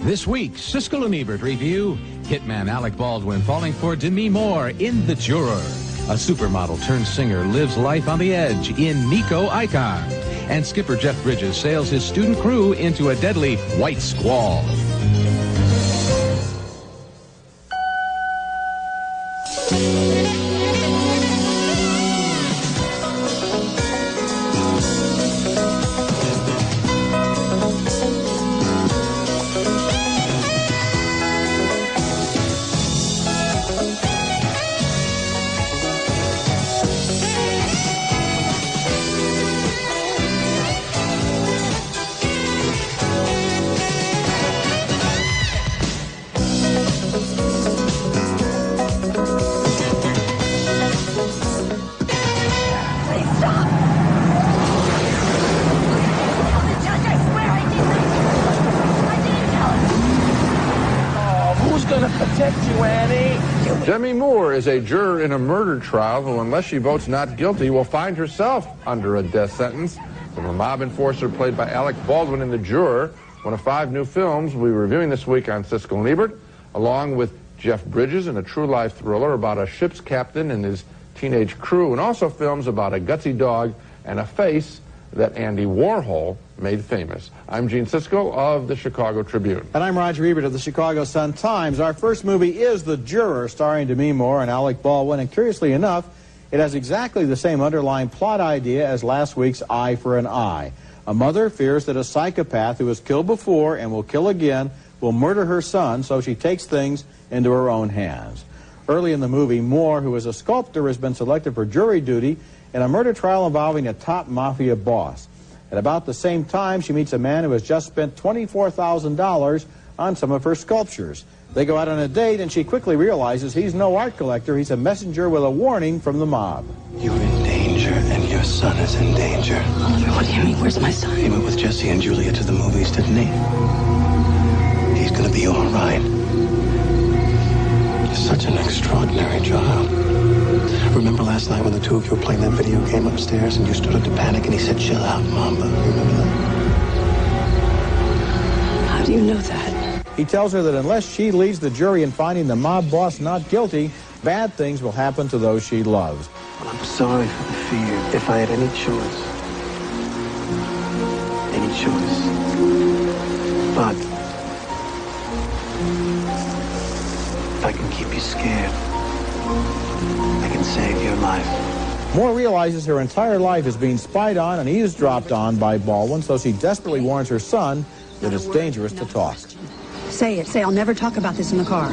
This week, Siskel and Ebert review hitman Alec Baldwin falling for Demi Moore in The Juror. A supermodel turned singer lives life on the edge in Nico Icon. And skipper Jeff Bridges sails his student crew into a deadly white squall. Demi Moore is a juror in a murder trial who, unless she votes not guilty, will find herself under a death sentence from a mob enforcer played by Alec Baldwin in The Juror, one of 5 new films we'll be reviewing this week on Siskel and Ebert, along with Jeff Bridges in a true-life thriller about a ship's captain and his teenage crew, and also films about a gutsy dog and a face that Andy Warhol made famous. I'm Gene Siskel of the Chicago Tribune. And I'm Roger Ebert of the Chicago Sun-Times. Our first movie is The Juror, starring Demi Moore and Alec Baldwin, and curiously enough, it has exactly the same underlying plot idea as last week's Eye for an Eye. A mother fears that a psychopath who has killed before and will kill again will murder her son, so she takes things into her own hands. Early in the movie, Moore, who is a sculptor, has been selected for jury duty in a murder trial involving a top mafia boss. At about the same time, she meets a man who has just spent $24,000 on some of her sculptures. They go out on a date, and she quickly realizes he's no art collector. He's a messenger with a warning from the mob. You're in danger, and your son is in danger. Oliver, what do you mean? Where's my son? He went with Jesse and Julia to the movies, didn't he? He's gonna be all right. You're such an extraordinary child. Remember last night when the two of you were playing that video game upstairs and you started to panic and he said, "Chill out, Mamba." You remember that? How do you know that? He tells her that unless she leads the jury in finding the mob boss not guilty, bad things will happen to those she loves. Well, I'm sorry for the fear. If I had any choice. But if I can keep you scared, I can save your life. Moore realizes her entire life is being spied on and eavesdropped on by Baldwin, so she desperately warns her son that it's dangerous to talk. Say it. Say, I'll never talk about this in the car.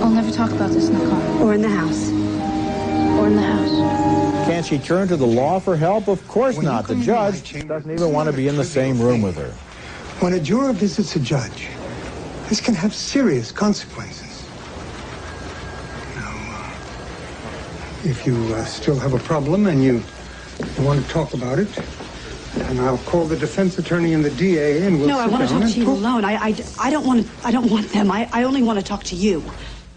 I'll never talk about this in the car. Or in the house. Or in the house. Can she turn to the law for help? Of course not. The judge doesn't even want to be in the same room with her. When a juror visits a judge, this can have serious consequences. If you still have a problem and you want to talk about it, and I'll call the defense attorney and the DA and we'll No, I want to talk to you alone. I don't want them. I only want to talk to you.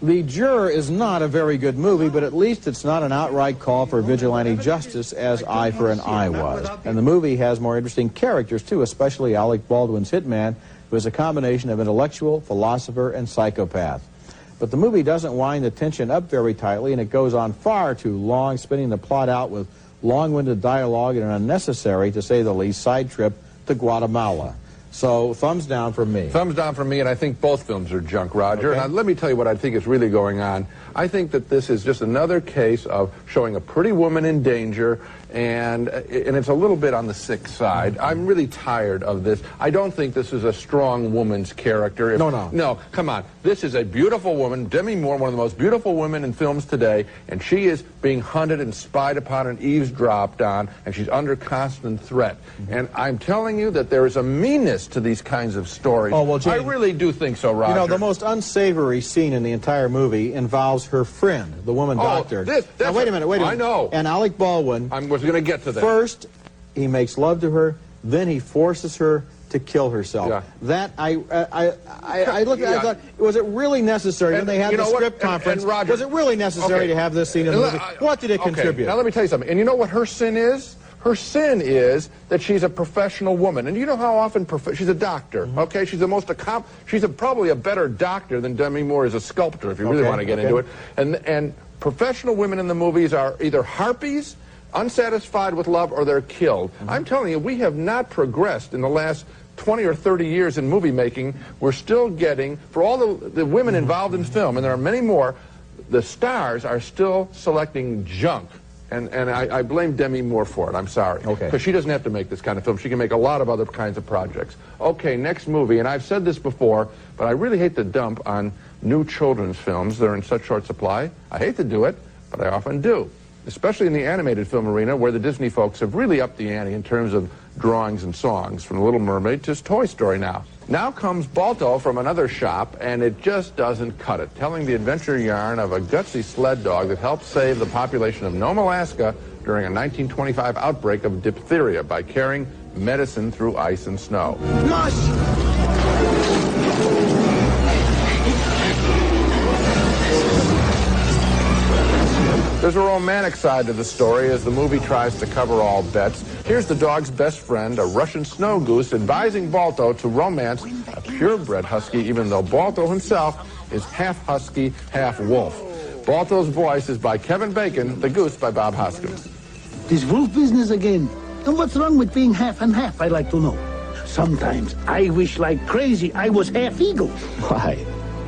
The Juror is not a very good movie, but at least it's not an outright call for vigilante justice as Eye for an Eye was. And the movie has more interesting characters, too, especially Alec Baldwin's hitman, who is a combination of intellectual, philosopher, and psychopath. But the movie doesn't wind the tension up very tightly, and it goes on far too long, spinning the plot out with long-winded dialogue and an unnecessary, to say the least, side trip to Guatemala. So, thumbs down from me. Thumbs down from me, and I think both films are junk, Roger. Okay. And let me tell you what I think is really going on. I think that this is just another case of showing a pretty woman in danger, and it's a little bit on the sick side. I'm really tired of this. I don't think this is a strong woman's character. No, come on. This is a beautiful woman, Demi Moore, one of the most beautiful women in films today, and she is being hunted and spied upon and eavesdropped on, and she's under constant threat. And I'm telling you that there is a meanness to these kinds of stories. Oh, well, Jane, I really do think so, Roger. You know, the most unsavory scene in the entire movie involves her friend, the woman doctor. Now, wait a minute. I know. And Alec Baldwin. I was going to get to that. First, he makes love to her, then he forces her to kill herself. Yeah. That I looked at. I thought, was it really necessary when they had the script conference? Roger, was it really necessary to have this scene in the movie? What did it contribute? Now let me tell you something. And you know what her sin is? Her sin is that she's a professional woman. And you know how often she's a doctor, okay? She's the most probably a better doctor than Demi Moore is a sculptor, if you really want to get into it. And professional women in the movies are either harpies, unsatisfied with love, or they're killed. I'm telling you, we have not progressed in the last 20 or 30 years in movie making. We're still getting, for all the women involved in film, and there are many more, the stars are still selecting junk. And I blame Demi Moore for it. I'm sorry. Okay. Because she doesn't have to make this kind of film. She can make a lot of other kinds of projects. Okay, next movie, and I've said this before, but I really hate to dump on new children's films. They're in such short supply. I hate to do it, but I often do. Especially in the animated film arena, where the Disney folks have really upped the ante in terms of drawings and songs, from The Little Mermaid to Toy Story now. Now comes Balto from another shop, and it just doesn't cut it, telling the adventure yarn of a gutsy sled dog that helped save the population of Nome, Alaska during a 1925 outbreak of diphtheria by carrying medicine through ice and snow. There's a romantic side to the story as the movie tries to cover all bets. Here's the dog's best friend, a Russian snow goose, advising Balto to romance a purebred husky, even though Balto himself is half husky, half wolf. Balto's voice is by Kevin Bacon, the goose by Bob Hoskins. This wolf business again. And what's wrong with being half and half, I'd like to know. Sometimes I wish like crazy I was half eagle. Why?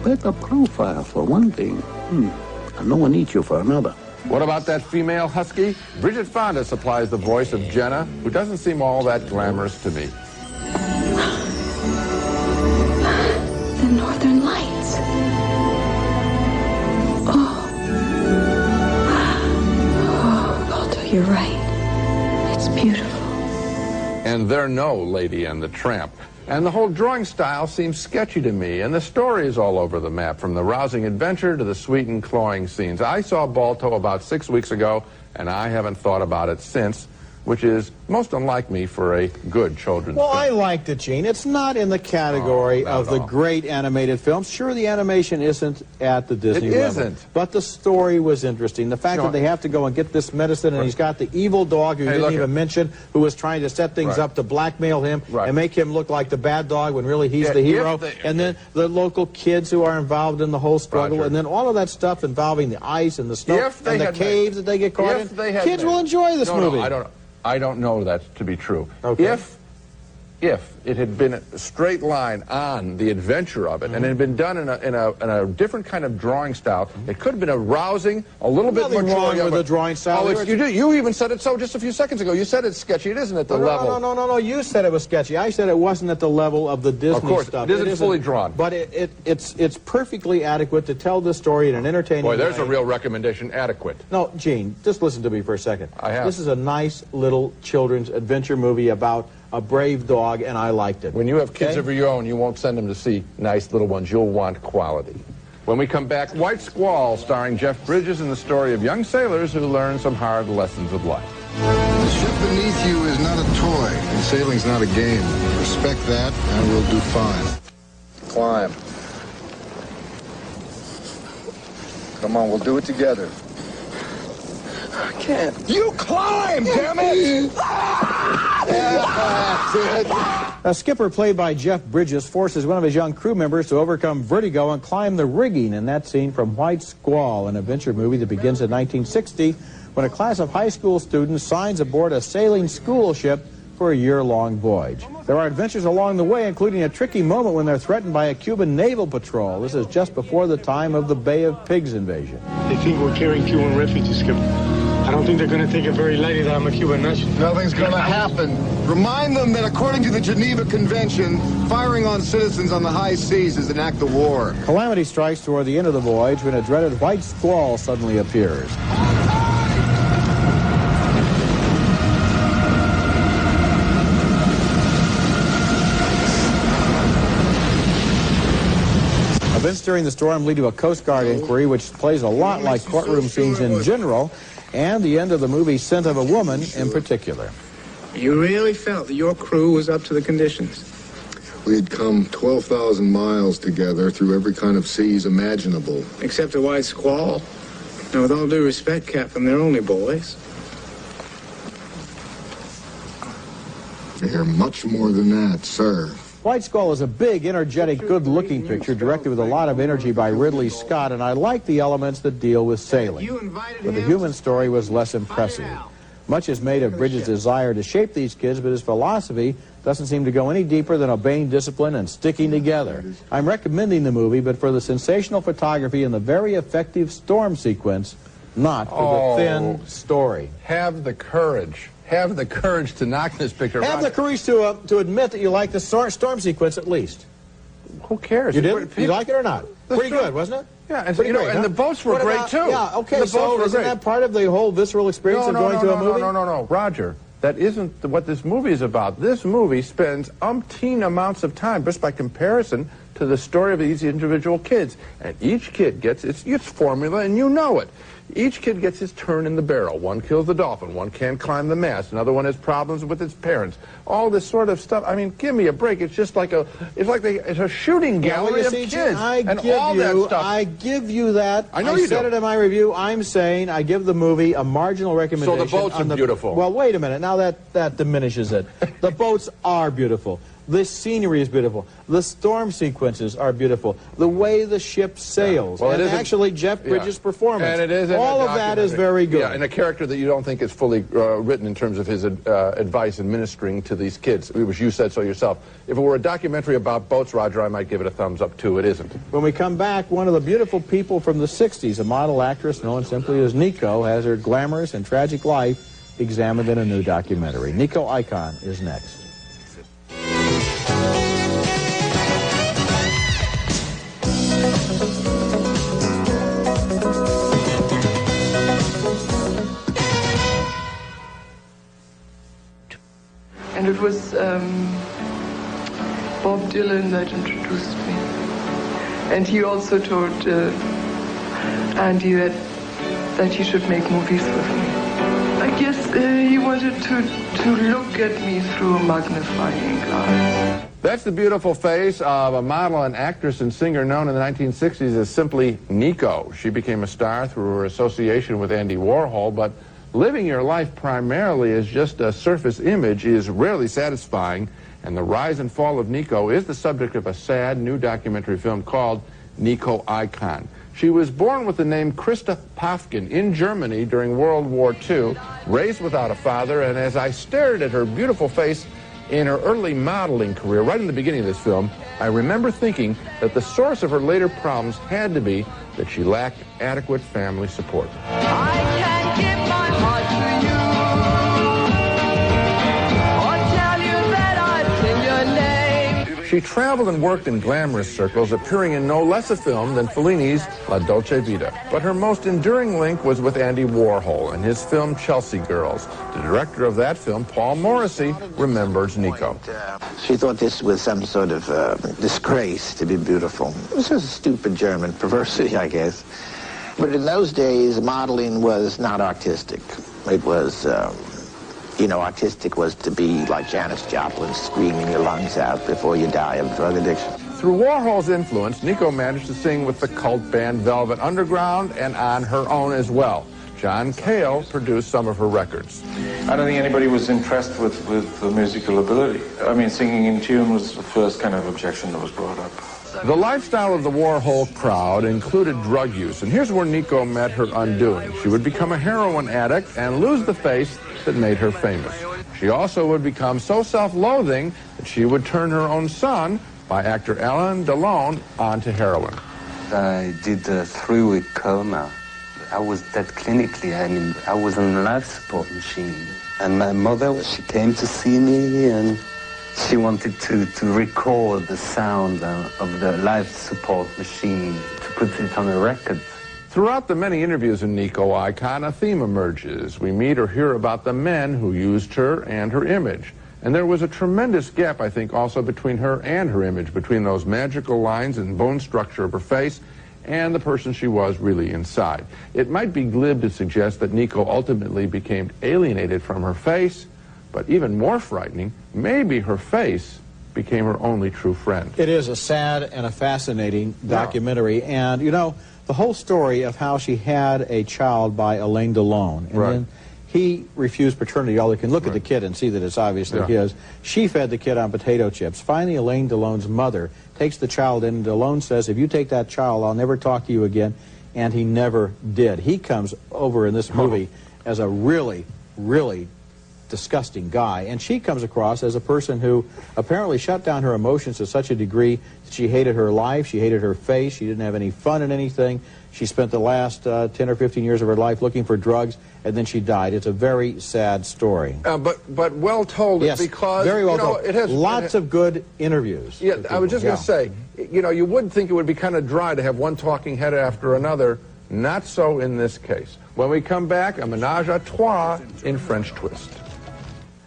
Better profile for one thing. And no one eats you for another. What about that female husky? Bridget Fonda supplies the voice of Jenna, who doesn't seem all that glamorous to me. The Northern Lights. Oh, Balto, you're right. It's beautiful. And they're no Lady and the Tramp. And the whole drawing style seems sketchy to me, and the story is all over the map, from the rousing adventure to the sweet and cloying scenes. I saw Balto about 6 weeks ago, and I haven't thought about it since, which is most unlike me for a good children's film. Well, I liked it, Gene. It's not in the category of the great animated films. Sure, the animation isn't at the Disney level. It isn't. But the story was interesting. The fact that they have to go and get this medicine, and he's got the evil dog who didn't even mention, who was trying to set things up to blackmail him and make him look like the bad dog when really he's the hero. And then the local kids who are involved in the whole struggle, and then all of that stuff involving the ice and the snow and the caves that they get caught in. Kids will enjoy this movie. No, I don't know that to be true. Okay. If it had been a straight line on the adventure of it, and it had been done in a different kind of drawing style, it could have been a rousing, a little bit more wrong with the drawing style. Oh, you even said it so just a few seconds ago. You said it's sketchy. It isn't at the level. No. You said it was sketchy. I said it wasn't at the level of the Disney stuff. It isn't fully drawn. But it's perfectly adequate to tell the story in an entertaining way. Boy, there's a real recommendation. Adequate. No, Gene, just listen to me for a second. I have. This is a nice little children's adventure movie about a brave dog, and I liked it. When you have kids of your own, you won't send them to see nice little ones. You'll want quality. When we come back, White Squall, starring Jeff Bridges, in the story of young sailors who learn some hard lessons of life. The ship beneath you is not a toy, and sailing's not a game. Respect that, and we'll do fine. Climb. Come on, we'll do it together. I can't. You climb, damn it! A skipper played by Jeff Bridges forces one of his young crew members to overcome vertigo and climb the rigging in that scene from White Squall, an adventure movie that begins in 1960 when a class of high school students signs aboard a sailing school ship for a year-long voyage. There are adventures along the way, including a tricky moment when they're threatened by a Cuban naval patrol. This is just before the time of the Bay of Pigs invasion. They think we're carrying Cuban refugees, Skipper. I don't think they're going to take it very lightly that I'm a Cuban national. Nothing's going to happen. Remind them that according to the Geneva Convention, firing on citizens on the high seas is an act of war. Calamity strikes toward the end of the voyage when a dreaded white squall suddenly appears. Events during the storm lead to a Coast Guard inquiry, which plays a lot like courtroom scenes in general, and the end of the movie Scent of a Woman in particular. You really felt that your crew was up to the conditions? We had come 12,000 miles together through every kind of seas imaginable. Except a White Squall. Now, with all due respect, Captain, they're only boys. offer here much more than that, sir. White Squall is a big, energetic, good-looking picture directed with a lot of energy by Ridley Scott, and I like the elements that deal with sailing. But the human story was less impressive. Much is made of Bridges' desire to shape these kids, but his philosophy doesn't seem to go any deeper than obeying discipline and sticking together. I'm recommending the movie, but for the sensational photography and the very effective storm sequence, not for the thin story. Have the courage. Have the courage to knock this picture. Have the courage to admit that you like the storm sequence at least. Who cares? You did? You like it or not? Pretty good, wasn't it? Yeah, and, great, and the boats were great too. Yeah, okay, so isn't that part of the whole visceral experience of going to a movie? No, Roger. That isn't what this movie is about. This movie spends umpteen amounts of time, just by comparison, to the story of these individual kids. And each kid gets its formula, and you know it. Each kid gets his turn in the barrel. One kills the dolphin. One can't climb the mast. Another one has problems with his parents. All this sort of stuff. I mean, give me a break. It's just like it's a shooting gallery of kids. I give you that. I know you said it in my review. I'm saying I give the movie a marginal recommendation. So the boats are beautiful. Well, wait a minute. Now that diminishes it. The boats are beautiful. The scenery is beautiful. The storm sequences are beautiful. The way the ship sails. Well, and actually Jeff Bridges' performance. And it is all of that is very good. Yeah, and a character that you don't think is fully written in terms of his advice and ministering to these kids. It was you said so yourself. If it were a documentary about boats, Roger, I might give it a thumbs up too. It isn't. When we come back, one of the beautiful people from the 60s, a model actress known simply as Nico, has her glamorous and tragic life examined in a new documentary. Nico Icon is next. And it was Bob Dylan that introduced me. And he also told Andy that he should make movies with me. I guess he wanted to look at me through a magnifying glass. That's the beautiful face of a model and actress and singer known in the 1960s as simply Nico. She became a star through her association with Andy Warhol, but living your life primarily as just a surface image is rarely satisfying, and the rise and fall of Nico is the subject of a sad new documentary film called Nico Icon. She was born with the name Christa Pafkin in Germany during World War II, raised without a father, and as I stared at her beautiful face in her early modeling career, right in the beginning of this film, I remember thinking that the source of her later problems had to be that she lacked adequate family support. I can't give my heart to you, or tell you that I sing your name. She traveled and worked in glamorous circles, appearing in no less a film than Fellini's La Dolce Vita. But her most enduring link was with Andy Warhol and his film Chelsea Girls. The director of that film, Paul Morrissey, remembers Nico. She thought this was some sort of disgrace to be beautiful. It was just a stupid German perversity, I guess. But in those days, modeling was not artistic. It was, artistic was to be like Janis Joplin, screaming your lungs out before you die of drug addiction. Through Warhol's influence, Nico managed to sing with the cult band Velvet Underground and on her own as well. John Cale produced some of her records. I don't think anybody was impressed with the musical ability. I mean, singing in tune was the first kind of objection that was brought up. The lifestyle of the Warhol crowd included drug use, and here's where Nico met her undoing. She would become a heroin addict and lose the face that made her famous. She also would become so self-loathing that she would turn her own son, by actor Alain Delon, onto heroin. I did a 3-week coma. I was dead clinically. I mean, I was on a life support machine. And my mother, she came to see me, and she wanted to record the sound of the life support machine, to put it on a record. Throughout the many interviews in Nico Icon, a theme emerges. We meet or hear about the men who used her and her image. And there was a tremendous gap, I think, also between her and her image, between those magical lines and bone structure of her face and the person she was really inside. It might be glib to suggest that Nico ultimately became alienated from her face, but even more frightening, maybe her face became her only true friend. It is a sad and a fascinating documentary, and the whole story of how she had a child by Alain Delon, and then He refused paternity, although you can look at the kid and see that it's obviously his. She fed the kid on potato chips. Finally, Elaine Delon's mother takes the child in, and Delon says, if you take that child, I'll never talk to you again. And he never did. He comes over in this movie as a really, really disgusting guy, and she comes across as a person who apparently shut down her emotions to such a degree that she hated her life, she hated her face, she didn't have any fun in anything. She spent the last 10 or 15 years of her life looking for drugs, and then she died. It's a very sad story. But well told, yes, because very well told. It has lots of good interviews. Yeah, I was just going to say, you would think it would be kind of dry to have one talking head after another. Not so in this case. When we come back, a menage a trois in French Twist.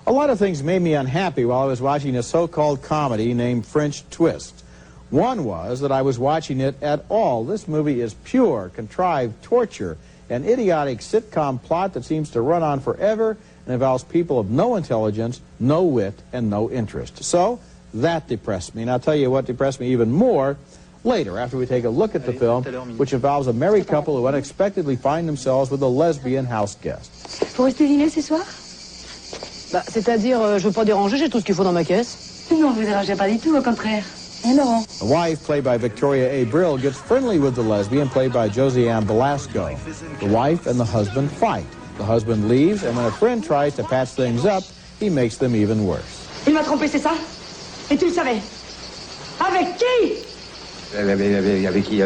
A lot of things made me unhappy while I was watching a so-called comedy named French Twist. One was that I was watching it at all. This movie is pure, contrived torture, an idiotic sitcom plot that seems to run on forever and involves people of no intelligence, no wit, and no interest. So, that depressed me. And I'll tell you what depressed me even more later, after we take a look at the film, which involves a married couple who unexpectedly find themselves with a lesbian house guest. Faut rester dîner ce soir? Bah, c'est-à-dire, je veux pas déranger, j'ai tout ce qu'il faut dans ma caisse. Non, vous dérangez pas du tout, au contraire. Et Laurent? The wife, played by Victoria A. Brill, gets friendly with the lesbian, played by Josiane Velasco. The wife and the husband fight. The husband leaves, and when a friend tries to patch things up, he makes them even worse. Il m'a trompé, c'est ça? Et tu le savais? Avec qui? Avec qui?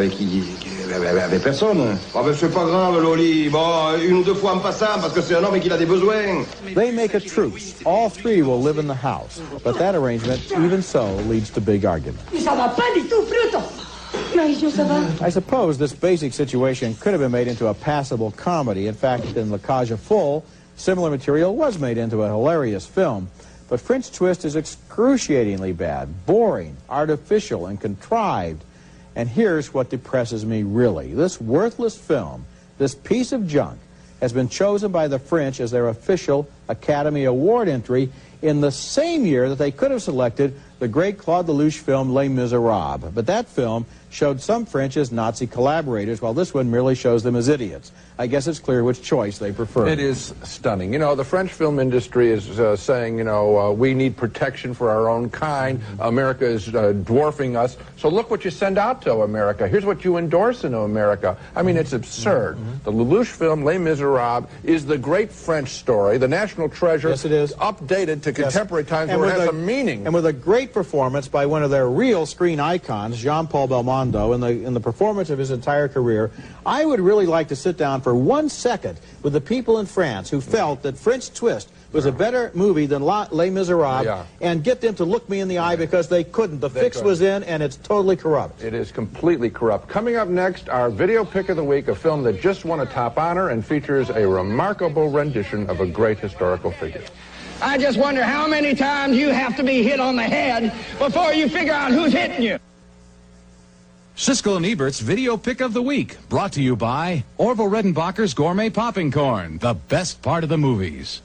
Avec personne. Ah ben c'est pas grave, Loli. Bon, une ou deux fois en passant, parce que c'est un homme et qu'il a des besoins. They make a truce. All three will live in the house. But that arrangement, even so, leads to big arguments. Ça va pas du tout, Pluto. Marie-Jo, ça va? I suppose this basic situation could have been made into a passable comedy. In fact, in La Cage aux Folles, similar material was made into a hilarious film. But French Twist is excruciatingly bad, boring, artificial, and contrived. And here's what depresses me really. This worthless film, this piece of junk, has been chosen by the French as their official Academy Award entry in the same year that they could have selected the great Claude Lelouch film Les Miserables. But that film showed some French as Nazi collaborators, while this one merely shows them as idiots. I guess it's clear which choice they prefer. It is stunning. The French film industry is saying, we need protection for our own kind. America is dwarfing us. So look what you send out to America. Here's what you endorse into America. I mean, it's absurd. The Lelouch film, Les Miserables, is the great French story, the national treasure. Yes, it is. Updated to contemporary times where it has a meaning. And with a great performance by one of their real screen icons, Jean-Paul Belmondo, in the performance of his entire career, I would really like to sit down for 1 second with the people in France who felt that French Twist was a better movie than Les Miserables, and get them to look me in the eye because they couldn't. The fix was in, and it's totally corrupt. It is completely corrupt. Coming up next, our video pick of the week, a film that just won a top honor and features a remarkable rendition of a great historical figure. I just wonder how many times you have to be hit on the head before you figure out who's hitting you. Siskel and Ebert's Video Pick of the Week, brought to you by Orville Redenbacher's Gourmet Popping Corn, the best part of the movies.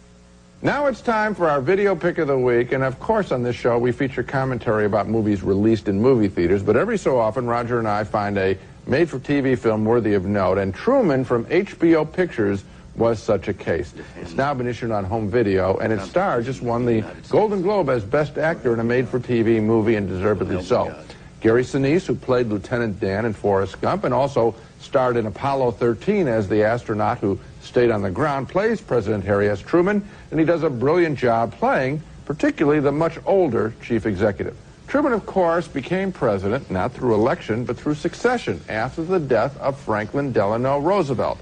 Now it's time for our Video Pick of the Week, and of course on this show we feature commentary about movies released in movie theaters, but every so often Roger and I find a made-for-TV film worthy of note, and Truman from HBO Pictures was such a case. It's now been issued on home video, and its star just won the Golden Globe as Best Actor in a made-for-TV movie, and deservedly so. Gary Sinise, who played Lieutenant Dan in Forrest Gump and also starred in Apollo 13 as the astronaut who stayed on the ground, plays President Harry S. Truman, and he does a brilliant job playing, particularly the much older chief executive. Truman, of course, became president not through election but through succession after the death of Franklin Delano Roosevelt.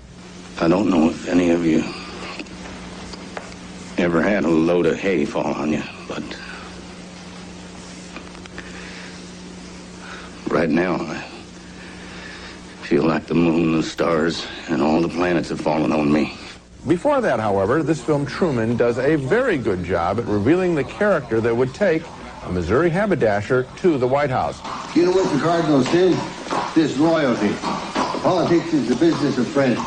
I don't know if any of you ever had a load of hay fall on you, but right now I feel like the moon, the stars, and all the planets have fallen on me. Before that, however, this film Truman does a very good job at revealing the character that would take a Missouri haberdasher to the White House. You know what the Cardinals say? Disloyalty. Politics is the business of friends.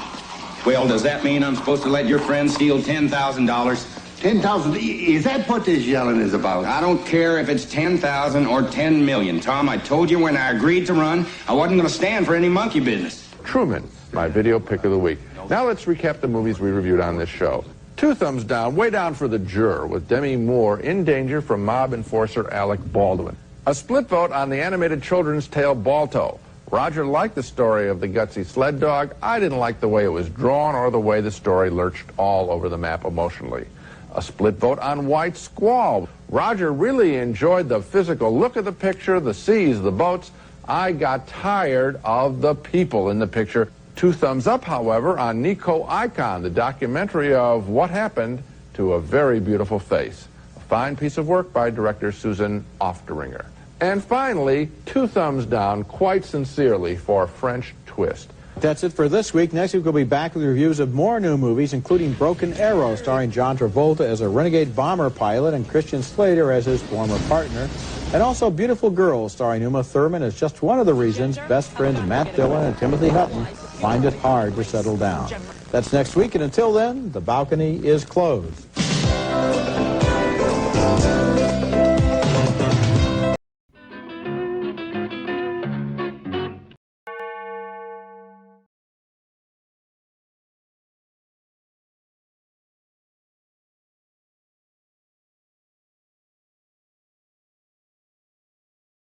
Well, does that mean I'm supposed to let your friend steal $10,000? 10,000? Is that what this yelling is about? I don't care if it's 10,000 or 10 million. Tom, I told you when I agreed to run, I wasn't going to stand for any monkey business. Truman, my video pick of the week. Now let's recap the movies we reviewed on this show. 2 thumbs down, way down for The Juror, with Demi Moore in danger from mob enforcer Alec Baldwin. A split vote on the animated children's tale Balto. Roger liked the story of the gutsy sled dog. I didn't like the way it was drawn or the way the story lurched all over the map emotionally. A split vote on White Squall. Roger really enjoyed the physical look of the picture, the seas, the boats. I got tired of the people in the picture. 2 thumbs up, however, on Nico Icon, the documentary of what happened to a very beautiful face. A fine piece of work by director Susan Ofteringer. And finally, 2 thumbs down, quite sincerely, for French Twist. That's it for this week. Next week we'll be back with reviews of more new movies, including Broken Arrow, starring John Travolta as a renegade bomber pilot and Christian Slater as his former partner. And also Beautiful Girls, starring Uma Thurman, as just one of the reasons best friends Matt Dillon and Timothy Hutton find it hard to settle down. That's next week, and until then, the balcony is closed.